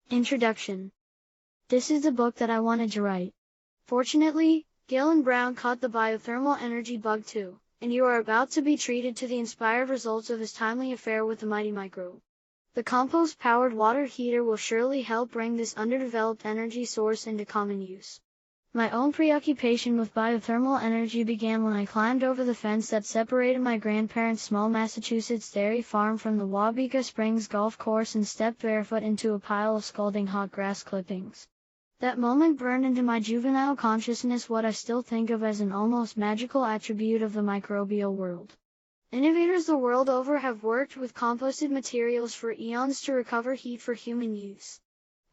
Introduction. This is the book that I wanted to write. Fortunately, Galen Brown caught the biothermal energy bug too, and you are about to be treated to the inspired results of his timely affair with the mighty microbe. The compost-powered water heater will surely help bring this underdeveloped energy source into common use. My own preoccupation with biothermal energy began when I climbed over the fence that separated my grandparents' small Massachusetts dairy farm from the Wabika Springs golf course and stepped barefoot into a pile of scalding hot grass clippings. That moment burned into my juvenile consciousness what I still think of as an almost magical attribute of the microbial world. Innovators the world over have worked with composted materials for eons to recover heat for human use.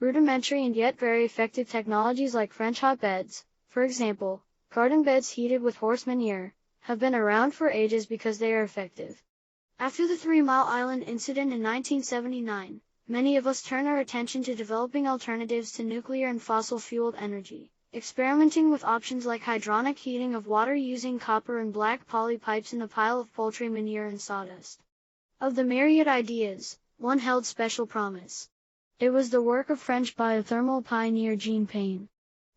Rudimentary and yet very effective technologies like French hotbeds, for example, garden beds heated with horse manure, have been around for ages because they are effective. After the 3 Mile Island incident in 1979, many of us turn our attention to developing alternatives to nuclear and fossil-fueled energy, experimenting with options like hydronic heating of water using copper and black poly pipes in a pile of poultry manure and sawdust. Of the myriad ideas, one held special promise. It was the work of French biothermal pioneer Jean Pain.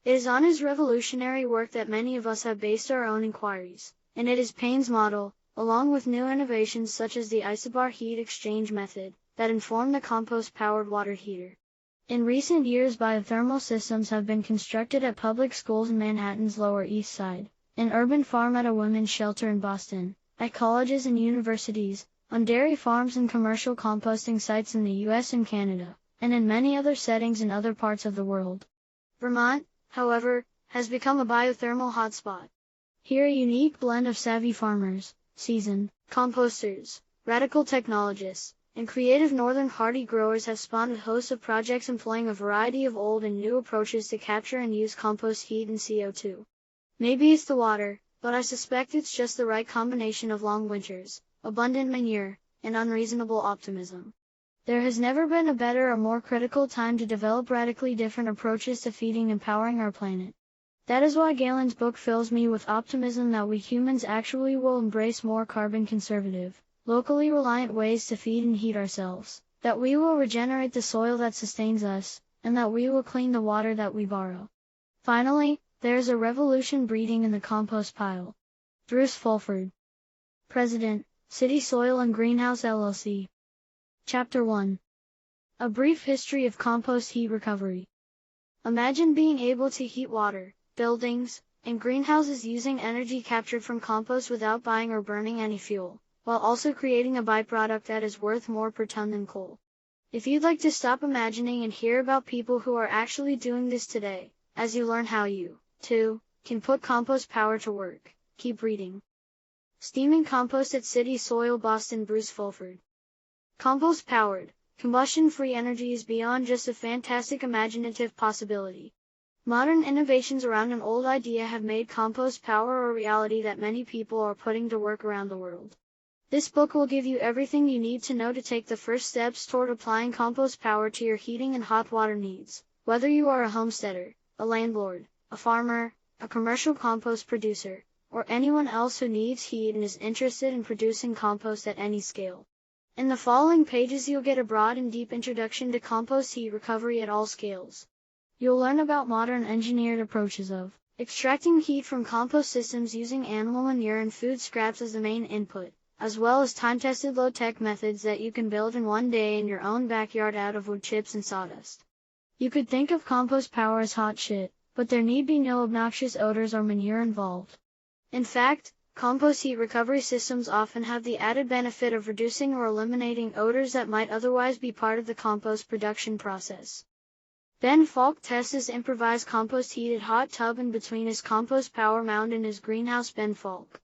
It is on his revolutionary work that many of us have based our own inquiries, and it is Pain's model, along with new innovations such as the isobar heat exchange method, that inform the compost-powered water heater. In recent years, biothermal systems have been constructed at public schools in Manhattan's Lower East Side, an urban farm at a women's shelter in Boston, at colleges and universities, on dairy farms and commercial composting sites in the US and Canada, and in many other settings in other parts of the world. Vermont, however, has become a biothermal hotspot. Here a unique blend of savvy farmers, seasoned composters, radical technologists, and creative northern hardy growers have spawned a host of projects employing a variety of old and new approaches to capture and use compost heat and CO2. Maybe it's the water, but I suspect it's just the right combination of long winters, abundant manure, and unreasonable optimism. There has never been a better or more critical time to develop radically different approaches to feeding and powering our planet. That is why Galen's book fills me with optimism that we humans actually will embrace more carbon-conservative, locally reliant ways to feed and heat ourselves, that we will regenerate the soil that sustains us, and that we will clean the water that we borrow. Finally, there is a revolution breeding in the compost pile. Bruce Fulford, President, City Soil and Greenhouse LLC. Chapter 1. A brief history of compost heat recovery. Imagine being able to heat water, buildings, and greenhouses using energy captured from compost without buying or burning any fuel, while also creating a byproduct that is worth more per ton than coal. If you'd like to stop imagining and hear about people who are actually doing this today, as you learn how you, too, can put compost power to work, keep reading. Steaming Compost at City Soil, Boston. Bruce Fulford. Compost-powered, combustion-free energy is beyond just a fantastic imaginative possibility. Modern innovations around an old idea have made compost power a reality that many people are putting to work around the world. This book will give you everything you need to know to take the first steps toward applying compost power to your heating and hot water needs, whether you are a homesteader, a landlord, a farmer, a commercial compost producer, or anyone else who needs heat and is interested in producing compost at any scale. In the following pages you'll get a broad and deep introduction to compost heat recovery at all scales. You'll learn about modern engineered approaches of extracting heat from compost systems using animal manure and food scraps as the main input, as well as time-tested low-tech methods that you can build in one day in your own backyard out of wood chips and sawdust. You could think of compost power as hot shit, but there need be no obnoxious odors or manure involved. In fact, compost heat recovery systems often have the added benefit of reducing or eliminating odors that might otherwise be part of the compost production process. Ben Falk tests his improvised compost heated hot tub in between his compost power mound and his greenhouse. Ben Falk.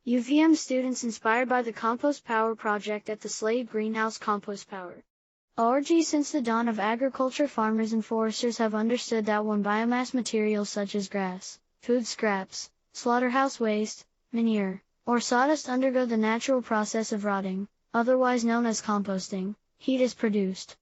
UVM students inspired by the Compost Power Project at the Slade Greenhouse. Compost Power. org. Since the dawn of agriculture, farmers and foresters have understood that when biomass materials such as grass, food scraps, slaughterhouse waste, manure, or sawdust undergo the natural process of rotting, otherwise known as composting, heat is produced.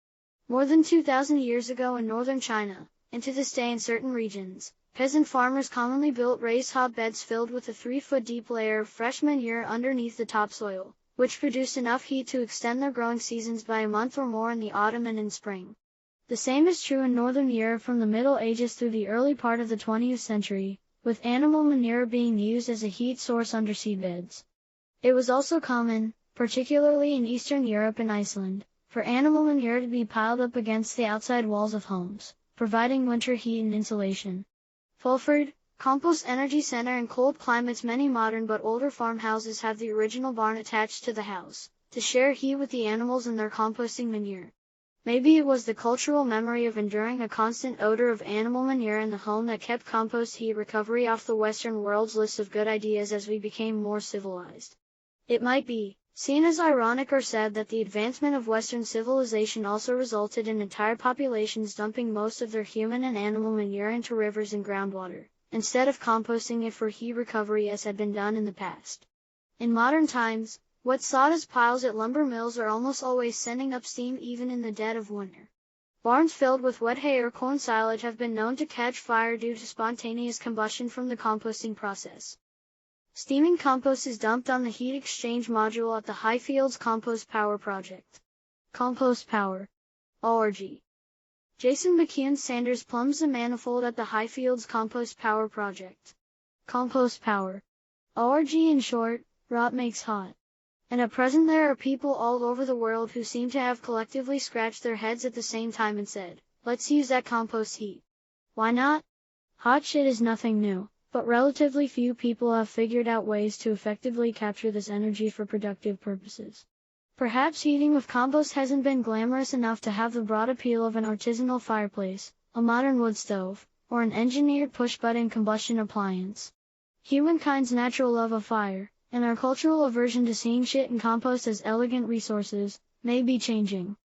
More than 2,000 years ago in northern China, and to this day in certain regions, peasant farmers commonly built raised hotbeds filled with a 3-foot deep layer of fresh manure underneath the topsoil, which produced enough heat to extend their growing seasons by a month or more in the autumn and in spring. The same is true in Northern Europe from the Middle Ages through the early part of the 20th century, with animal manure being used as a heat source under seabeds. It was also common, particularly in Eastern Europe and Iceland, for animal manure to be piled up against the outside walls of homes, providing winter heat and insulation. Fulford, Compost Energy Center. In cold climates, many modern but older farmhouses have the original barn attached to the house, to share heat with the animals and their composting manure. Maybe it was the cultural memory of enduring a constant odor of animal manure in the home that kept compost heat recovery off the Western world's list of good ideas as we became more civilized. It might be seen as ironic or sad that the advancement of Western civilization also resulted in entire populations dumping most of their human and animal manure into rivers and groundwater, instead of composting it for heat recovery as had been done in the past. In modern times, wet sawdust piles at lumber mills are almost always sending up steam even in the dead of winter. Barns filled with wet hay or corn silage have been known to catch fire due to spontaneous combustion from the composting process. Steaming compost is dumped on the heat exchange module at the Highfields Compost Power Project. Compost Power. ORG. Jason McKeon Sanders plumbs the manifold at the Highfields Compost Power Project. Compost Power. ORG in short, rot makes hot. And at present there are people all over the world who seem to have collectively scratched their heads at the same time and said, let's use that compost heat. Why not? Hot shit is nothing new. But relatively few people have figured out ways to effectively capture this energy for productive purposes. Perhaps heating with compost hasn't been glamorous enough to have the broad appeal of an artisanal fireplace, a modern wood stove, or an engineered push-button combustion appliance. Humankind's natural love of fire, and our cultural aversion to seeing shit and compost as elegant resources, may be changing.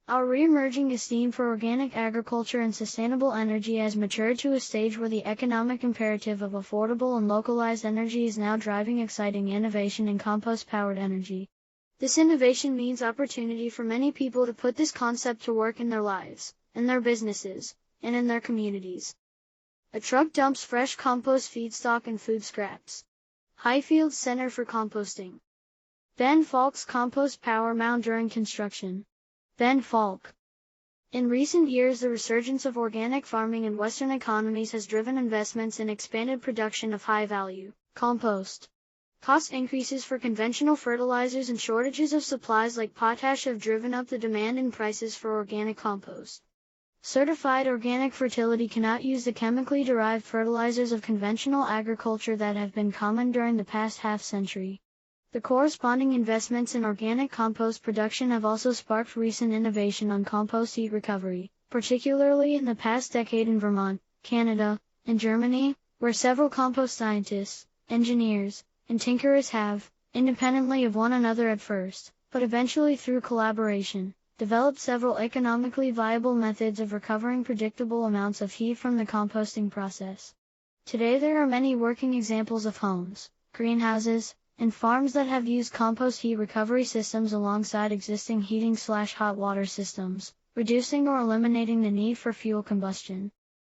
Our re-emerging esteem for organic agriculture and sustainable energy has matured to a stage where the economic imperative of affordable and localized energy is now driving exciting innovation in compost-powered energy. This innovation means opportunity for many people to put this concept to work in their lives, in their businesses, and in their communities. A truck dumps fresh compost feedstock and food scraps. Highfields Center for Composting. Ben Falk's compost power mound during construction. Ben Falk. In recent years, the resurgence of organic farming in Western economies has driven investments in expanded production of high-value compost. Cost increases for conventional fertilizers and shortages of supplies like potash have driven up the demand and prices for organic compost. Certified organic fertility cannot use the chemically derived fertilizers of conventional agriculture that have been common during the past half-century. The corresponding investments in organic compost production have also sparked recent innovation on compost heat recovery, particularly in the past decade in Vermont, Canada, and Germany, where several compost scientists, engineers, and tinkerers have, independently of one another at first, but eventually through collaboration, developed several economically viable methods of recovering predictable amounts of heat from the composting process. Today there are many working examples of homes, greenhouses, and farms that have used compost heat recovery systems alongside existing heating/hot water systems, reducing or eliminating the need for fuel combustion.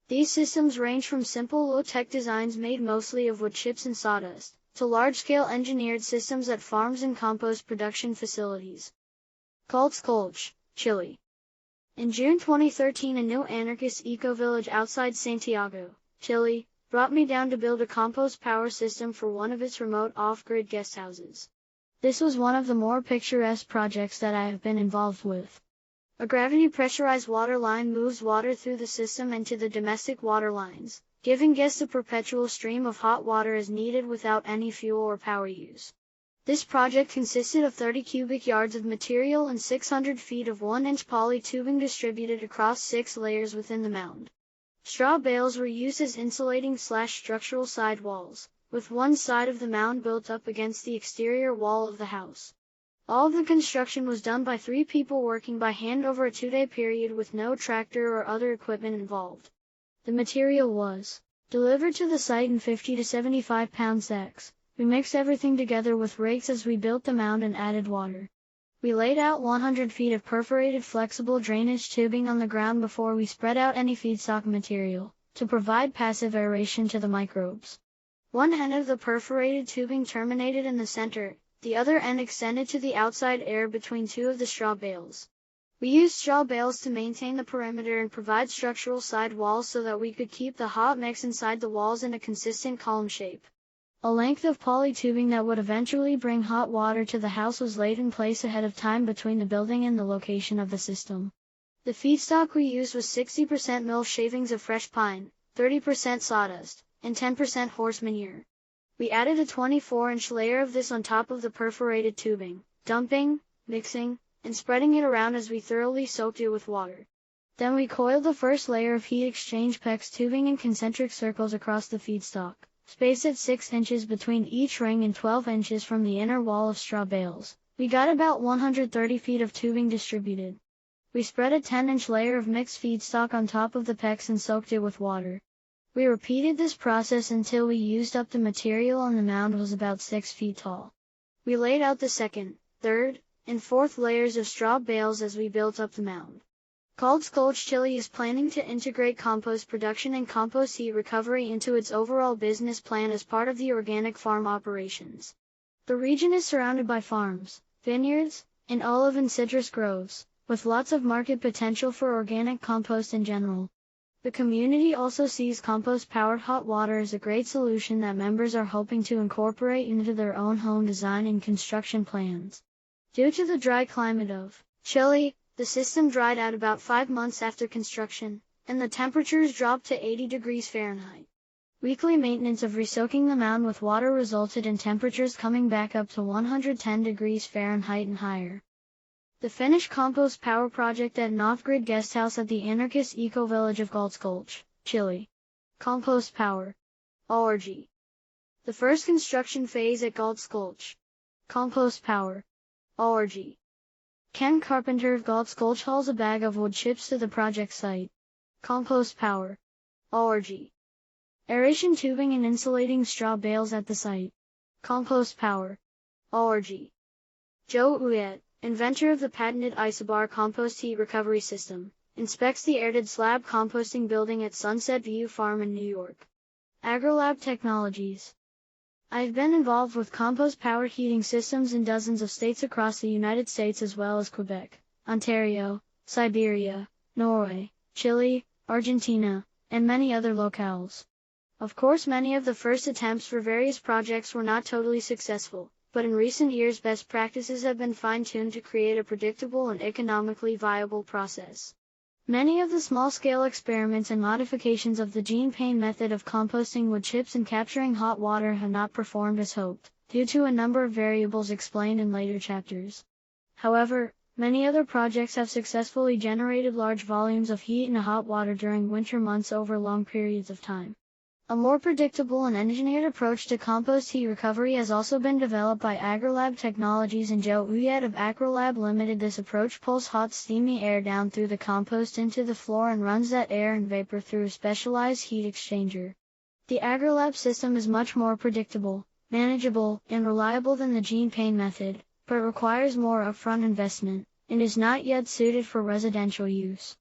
These systems range from simple low-tech designs made mostly of wood chips and sawdust, to large-scale engineered systems at farms and compost production facilities. Colch, Chile. In June 2013, a new anarchist eco-village outside Santiago, Chile, brought me down to build a compost power system for one of its remote off-grid guest houses. This was one of the more picturesque projects that I have been involved with. A gravity pressurized water line moves water through the system and to the domestic water lines, giving guests a perpetual stream of hot water as needed without any fuel or power use. This project consisted of 30 cubic yards of material and 600 feet of 1-inch poly tubing distributed across 6 layers within the mound. Straw bales were used as insulating/structural side walls, with one side of the mound built up against the exterior wall of the house. All of the construction was done by 3 people working by hand over a 2-day period with no tractor or other equipment involved. The material was delivered to the site in 50 to 75 pound sacks. We mixed everything together with rakes as we built the mound and added water. We laid out 100 feet of perforated flexible drainage tubing on the ground before we spread out any feedstock material, to provide passive aeration to the microbes. One end of the perforated tubing terminated in the center, the other end extended to the outside air between 2 of the straw bales. We used straw bales to maintain the perimeter and provide structural side walls so that we could keep the hot mix inside the walls in a consistent column shape. A length of poly tubing that would eventually bring hot water to the house was laid in place ahead of time between the building and the location of the system. The feedstock we used was 60% mill shavings of fresh pine, 30% sawdust, and 10% horse manure. We added a 24-inch layer of this on top of the perforated tubing, dumping, mixing, and spreading it around as we thoroughly soaked it with water. Then we coiled the first layer of heat exchange PEX tubing in concentric circles across the feedstock, spaced at 6 inches between each ring and 12 inches from the inner wall of straw bales. We got about 130 feet of tubing distributed. We spread a 10-inch layer of mixed feedstock on top of the PEX and soaked it with water. We repeated this process until we used up the material and the mound was about 6 feet tall. We laid out the second, third, and fourth layers of straw bales as we built up the mound. VkFuixByqc Chile is planning to integrate compost production and compost heat recovery into its overall business plan as part of the organic farm operations. The region is surrounded by farms, vineyards, and olive and citrus groves, with lots of market potential for organic compost in general. The community also sees compost-powered hot water as a great solution that members are hoping to incorporate into their own home design and construction plans. Due to the dry climate of Chile, the system dried out about 5 months after construction, and the temperatures dropped to 80 degrees Fahrenheit. Weekly maintenance of resoaking the mound with water resulted in temperatures coming back up to 110 degrees Fahrenheit and higher. The Finnish compost power project at an off-grid guesthouse at the anarchist eco-village of VkFuixByqc, Chile. Compost power. ORG. The first construction phase at VkFuixByqc. Compost power. ORG. Ken Carpenter of VkFuixByqc hauls a bag of wood chips to the project site. Compost power. ORG. Aeration tubing and insulating straw bales at the site. Compost power. ORG. Joe Uyet, inventor of the patented Isobar compost heat recovery system, inspects the air-tight slab composting building at Sunset View Farm in New York. AgroLab Technologies. I've been involved with compost-powered heating systems in dozens of states across the United States as well as Quebec, Ontario, Siberia, Norway, Chile, Argentina, and many other locales. Of course, many of the first attempts for various projects were not totally successful, but in recent years best practices have been fine-tuned to create a predictable and economically viable process. Many of the small-scale experiments and modifications of the gene pain method of composting wood chips and capturing hot water have not performed as hoped, due to a number of variables explained in later chapters. However, many other projects have successfully generated large volumes of heat and hot water during winter months over long periods of time. A more predictable and engineered approach to compost heat recovery has also been developed by AgroLab Technologies, and Joe Uyet of AgroLab Limited. This approach pulls hot steamy air down through the compost into the floor and runs that air and vapor through a specialized heat exchanger. The AgroLab system is much more predictable, manageable, and reliable than the gene pain method, but requires more upfront investment, and is not yet suited for residential use.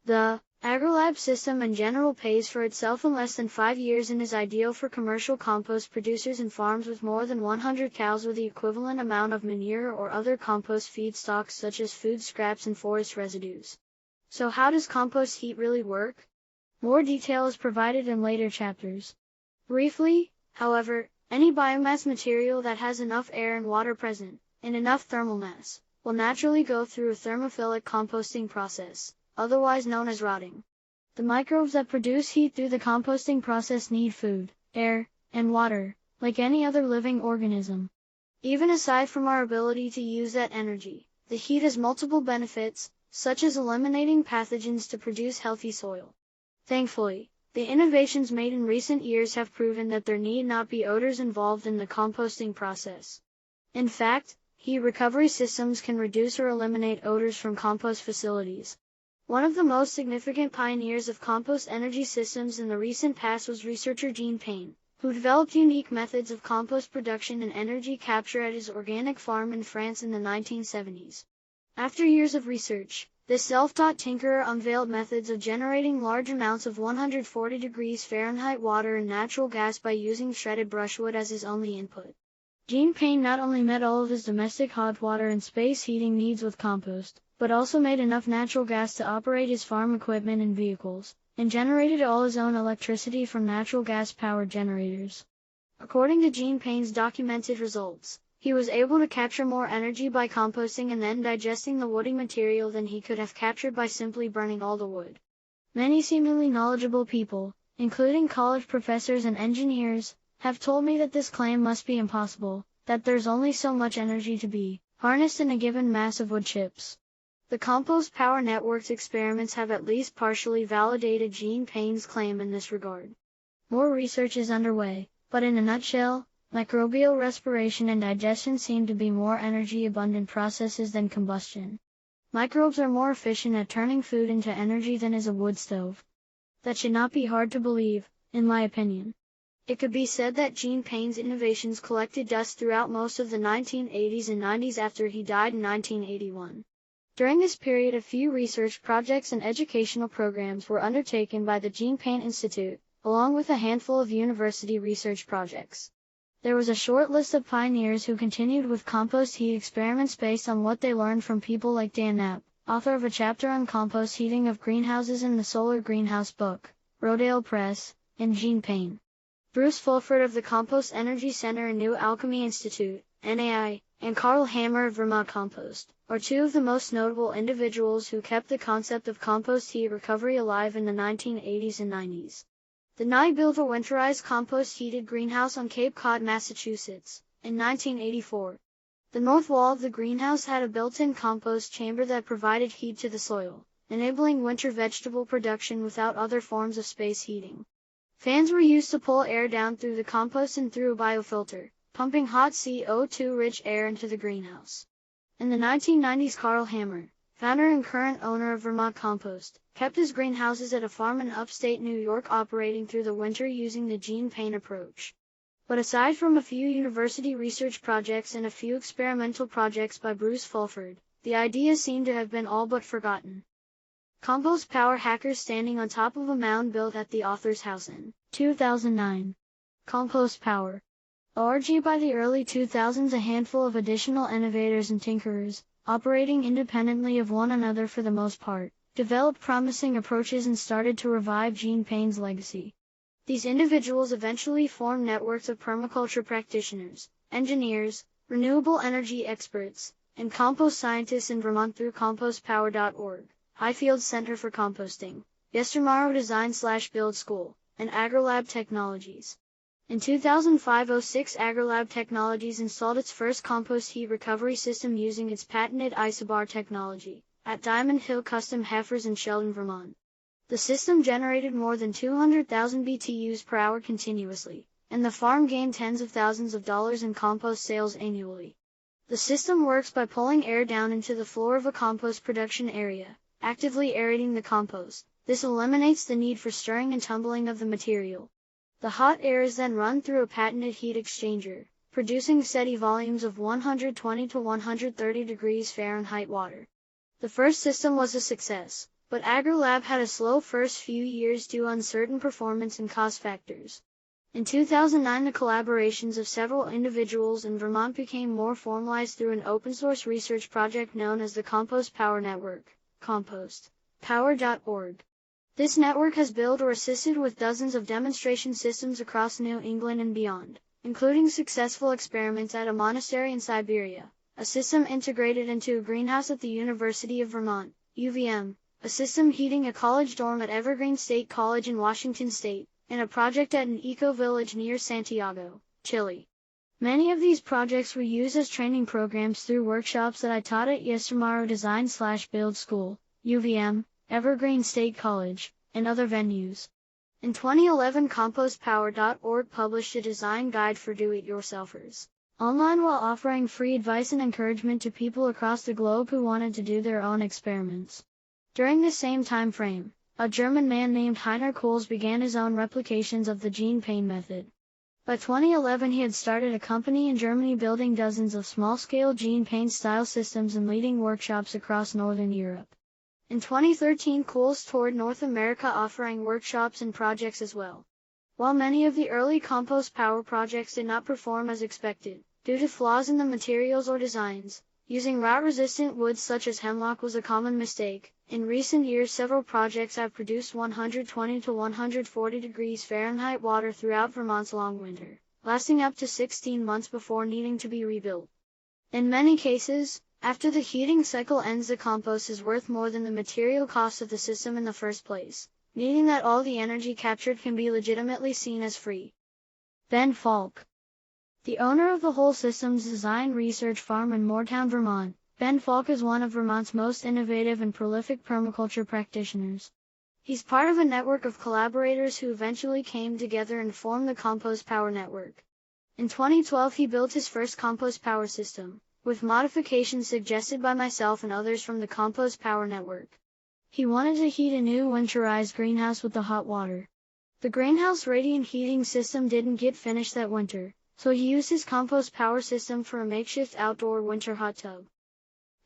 The AgroLab system in general pays for itself in less than 5 years and is ideal for commercial compost producers and farms with more than 100 cows with the equivalent amount of manure or other compost feedstocks such as food scraps and forest residues. So how does compost heat really work? More detail is provided in later chapters. Briefly, however, any biomass material that has enough air and water present, and enough thermal mass, will naturally go through a thermophilic composting process, otherwise known as rotting. The microbes that produce heat through the composting process need food, air, and water, like any other living organism. Even aside from our ability to use that energy, the heat has multiple benefits, such as eliminating pathogens to produce healthy soil. Thankfully, the innovations made in recent years have proven that there need not be odors involved in the composting process. In fact, heat recovery systems can reduce or eliminate odors from compost facilities. One of the most significant pioneers of compost energy systems in the recent past was researcher Gene Payne, who developed unique methods of compost production and energy capture at his organic farm in France in the 1970s. After years of research, this self-taught tinkerer unveiled methods of generating large amounts of 140 degrees Fahrenheit water and natural gas by using shredded brushwood as his only input. Gene Payne not only met all of his domestic hot water and space heating needs with compost, but also made enough natural gas to operate his farm equipment and vehicles, and generated all his own electricity from natural gas-powered generators. According to Gene Payne's documented results, he was able to capture more energy by composting and then digesting the woody material than he could have captured by simply burning all the wood. Many seemingly knowledgeable people, including college professors and engineers, have told me that this claim must be impossible, that there's only so much energy to be harnessed in a given mass of wood chips. The Compost Power Network's experiments have at least partially validated Gene Payne's claim in this regard. More research is underway, but in a nutshell, microbial respiration and digestion seem to be more energy-abundant processes than combustion. Microbes are more efficient at turning food into energy than is a wood stove. That should not be hard to believe, in my opinion. It could be said that Gene Payne's innovations collected dust throughout most of the 1980s and 90s after he died in 1981. During this period, a few research projects and educational programs were undertaken by the Gene Payne Institute, along with a handful of university research projects. There was a short list of pioneers who continued with compost heat experiments based on what they learned from people like Dan Knapp, author of a chapter on compost heating of greenhouses in the Solar Greenhouse book, Rodale Press, and Gene Payne. Bruce Fulford of the Compost Energy Center and New Alchemy Institute, NAI, and Carl Hammer of Vermont Compost, are two of the most notable individuals who kept the concept of compost heat recovery alive in the 1980s and 90s. The NAI built a winterized compost-heated greenhouse on Cape Cod, Massachusetts, in 1984. The north wall of the greenhouse had a built-in compost chamber that provided heat to the soil, enabling winter vegetable production without other forms of space heating. Fans were used to pull air down through the compost and through a biofilter, pumping hot CO2-rich air into the greenhouse. In the 1990s, Carl Hammer, founder and current owner of Vermont Compost, kept his greenhouses at a farm in upstate New York operating through the winter using the Gene Payne approach. But aside from a few university research projects and a few experimental projects by Bruce Fulford, the idea seemed to have been all but forgotten. Compost Power Hackers standing on top of a mound built at the author's house in 2009. Compost Power. Org. By the early 2000s, a handful of additional innovators and tinkerers, operating independently of one another for the most part, developed promising approaches and started to revive Gene Payne's legacy. These individuals eventually formed networks of permaculture practitioners, engineers, renewable energy experts, and compost scientists in Vermont through compostpower.org, Highfield Center for Composting, Yestermorrow Design/Build School, and AgriLab Technologies. In 2005-06, AgriLab Technologies installed its first compost heat recovery system using its patented isobar technology, at Diamond Hill Custom Heifers in Sheldon, Vermont. The system generated more than 200,000 BTUs per hour continuously, and the farm gained tens of thousands of dollars in compost sales annually. The system works by pulling air down into the floor of a compost production area, actively aerating the compost. This eliminates the need for stirring and tumbling of the material. The hot air is then run through a patented heat exchanger, producing steady volumes of 120 to 130 degrees Fahrenheit water. The first system was a success, but AgriLab had a slow first few years due to uncertain performance and cost factors. In 2009, the collaborations of several individuals in Vermont became more formalized through an open-source research project known as the Compost Power Network, compostpower.org. This network has built or assisted with dozens of demonstration systems across New England and beyond, including successful experiments at a monastery in Siberia, a system integrated into a greenhouse at the University of Vermont, UVM, a system heating a college dorm at Evergreen State College in Washington State, and a project at an eco-village near Santiago, Chile. Many of these projects were used as training programs through workshops that I taught at Yestermorrow Design/Build School, UVM, Evergreen State College, and other venues. In 2011, compostpower.org published a design guide for do-it-yourselfers online while offering free advice and encouragement to people across the globe who wanted to do their own experiments. During the same time frame, a German man named Heiner Kohls began his own replications of the Gene Payne method. By 2011, he had started a company in Germany building dozens of small-scale Gene Payne-style systems and leading workshops across Northern Europe. In 2013, Kohls toured North America offering workshops and projects as well. While many of the early compost power projects did not perform as expected, due to flaws in the materials or designs, Using rot-resistant woods such as hemlock was a common mistake. In recent years, several projects have produced 120 to 140 degrees Fahrenheit water throughout Vermont's long winter, lasting up to 16 months before needing to be rebuilt. In many cases, after the heating cycle ends, the compost is worth more than the material cost of the system in the first place, meaning that all the energy captured can be legitimately seen as free. Ben Falk, the owner of the Whole Systems Design Research Farm in Moortown, Vermont, Ben Falk is one of Vermont's most innovative and prolific permaculture practitioners. He's part of a network of collaborators who eventually came together and formed the Compost Power Network. In 2012, he built his first compost power system, with modifications suggested by myself and others from the Compost Power Network. He wanted to heat a new winterized greenhouse with the hot water. The greenhouse radiant heating system didn't get finished that winter, so he used his compost power system for a makeshift outdoor winter hot tub.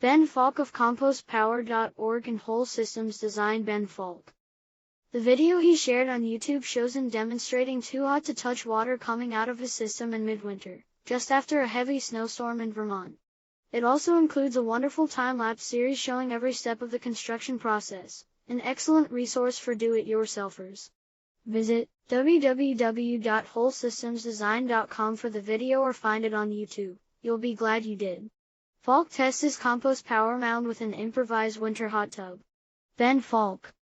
Ben Falk of compostpower.org and Whole Systems Design. Ben Falk. The video he shared on YouTube shows him demonstrating too hot to touch water coming out of his system in midwinter, just after a heavy snowstorm in Vermont. It also includes a wonderful time-lapse series showing every step of the construction process, an excellent resource for do-it-yourselfers. Visit www.wholesystemsdesign.com for the video or find it on YouTube. You'll be glad you did. Falk tests his compost power mound with an improvised winter hot tub. Ben Falk.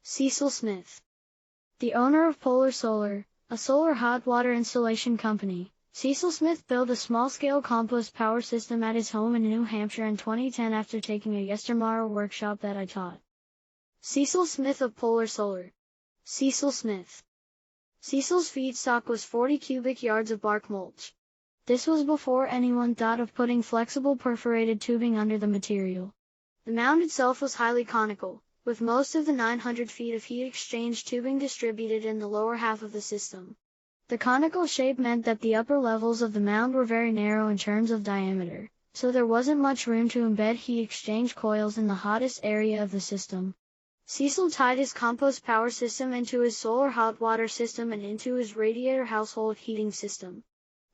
Cecil Smith, the owner of Polar Solar, a solar hot water installation company. Cecil Smith built a small-scale compost power system at his home in New Hampshire in 2010 after taking a yestermorrow workshop that I taught. Cecil Smith of Polar Solar. Cecil Smith. Cecil's feedstock was 40 cubic yards of bark mulch. This was before anyone thought of putting flexible perforated tubing under the material. The mound itself was highly conical, with most of the 900 feet of heat exchange tubing distributed in the lower half of the system. The conical shape meant that the upper levels of the mound were very narrow in terms of diameter, so there wasn't much room to embed heat exchange coils in the hottest area of the system. Cecil tied his compost power system into his solar hot water system and into his radiator household heating system.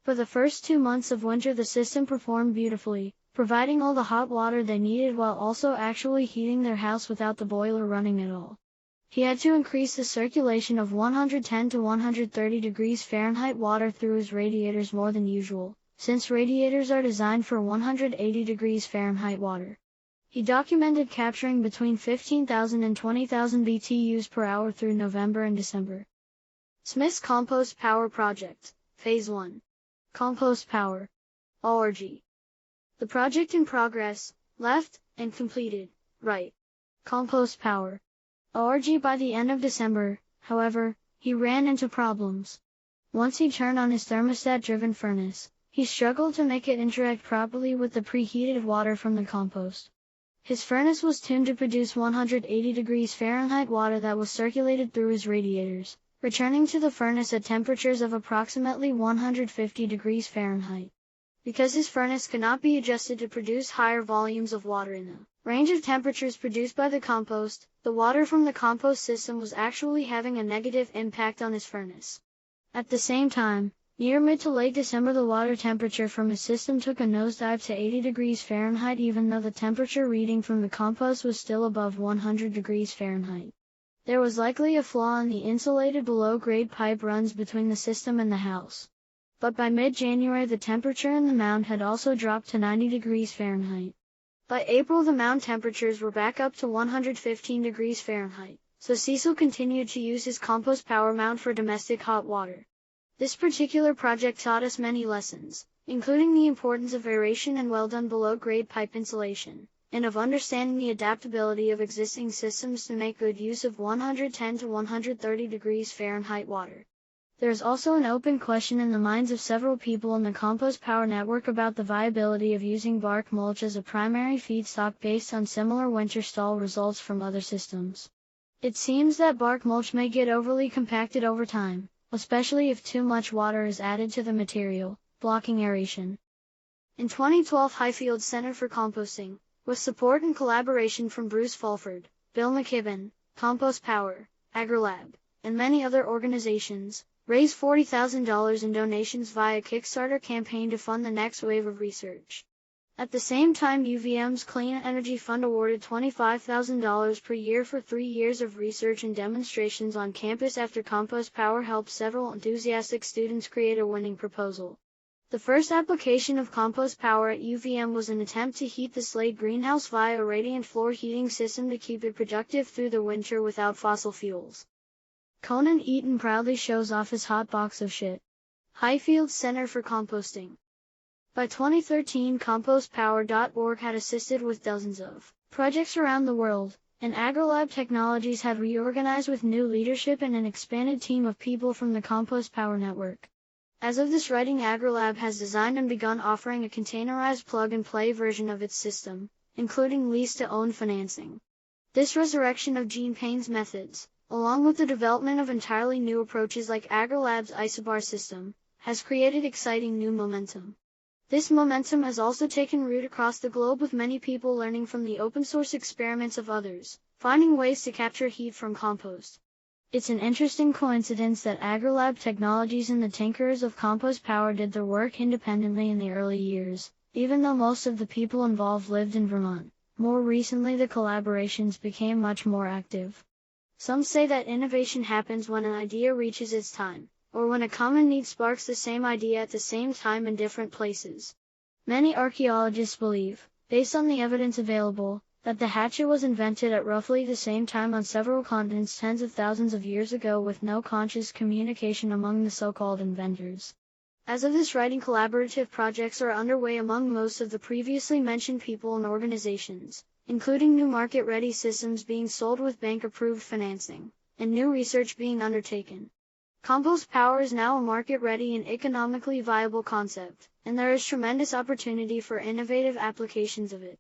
For the first 2 months of winter, the system performed beautifully, providing all the hot water they needed while also actually heating their house without the boiler running at all. He had to increase the circulation of 110 to 130 degrees Fahrenheit water through his radiators more than usual, since radiators are designed for 180 degrees Fahrenheit water. He documented capturing between 15,000 and 20,000 BTUs per hour through November and December. Smith's Compost Power Project, Phase 1. Compost Power. ORG. The project in progress, left, and completed, right. Compost Power. ORG. By the end of December, however, he ran into problems. Once he turned on his thermostat-driven furnace, he struggled to make it interact properly with the preheated water from the compost. His furnace was tuned to produce 180 degrees Fahrenheit water that was circulated through his radiators, returning to the furnace at temperatures of approximately 150 degrees Fahrenheit. Because his furnace could not be adjusted to produce higher volumes of water in the range of temperatures produced by the compost, the water from the compost system was actually having a negative impact on his furnace. At the same time, near mid to late December, the water temperature from his system took a nosedive to 80 degrees Fahrenheit even though the temperature reading from the compost was still above 100 degrees Fahrenheit. There was likely a flaw in the insulated below-grade pipe runs between the system and the house. But by mid-January, the temperature in the mound had also dropped to 90 degrees Fahrenheit. By April, the mound temperatures were back up to 115 degrees Fahrenheit, so Cecil continued to use his compost power mound for domestic hot water. This particular project taught us many lessons, including the importance of aeration and well-done below-grade pipe insulation, and of understanding the adaptability of existing systems to make good use of 110 to 130 degrees Fahrenheit water. There is also an open question in the minds of several people in the Compost Power Network about the viability of using bark mulch as a primary feedstock based on similar winter stall results from other systems. It seems that bark mulch may get overly compacted over time, especially if too much water is added to the material, blocking aeration. In 2012, Highfield Center for Composting, with support and collaboration from Bruce Fulford, Bill McKibben, Compost Power, AgriLab, and many other organizations, raised $40,000 in donations via Kickstarter campaign to fund the next wave of research. At the same time, UVM's Clean Energy Fund awarded $25,000 per year for 3 years of research and demonstrations on campus after Compost Power helped several enthusiastic students create a winning proposal. The first application of compost power at UVM was an attempt to heat the Slade greenhouse via a radiant floor heating system to keep it productive through the winter without fossil fuels. Conan Eaton proudly shows off his hot box of shit. Highfield Center for Composting. By 2013, CompostPower.org had assisted with dozens of projects around the world, and AgriLab Technologies had reorganized with new leadership and an expanded team of people from the Compost Power Network. As of this writing, AgriLab has designed and begun offering a containerized plug-and-play version of its system, including lease-to-own financing. This resurrection of Gene Payne's methods, along with the development of entirely new approaches like AgriLab's Isobar system, has created exciting new momentum. This momentum has also taken root across the globe, with many people learning from the open-source experiments of others, finding ways to capture heat from compost. It's an interesting coincidence that AgriLab Technologies and the tinkerers of Compost Power did their work independently in the early years, even though most of the people involved lived in Vermont. More recently, the collaborations became much more active. Some say that innovation happens when an idea reaches its time, or when a common need sparks the same idea at the same time in different places. Many archaeologists believe, based on the evidence available, that the hatchet was invented at roughly the same time on several continents tens of thousands of years ago, with no conscious communication among the so-called inventors. As of this writing, collaborative projects are underway among most of the previously mentioned people and organizations, including new market-ready systems being sold with bank-approved financing, and new research being undertaken. Compost power is now a market-ready and economically viable concept, and there is tremendous opportunity for innovative applications of it.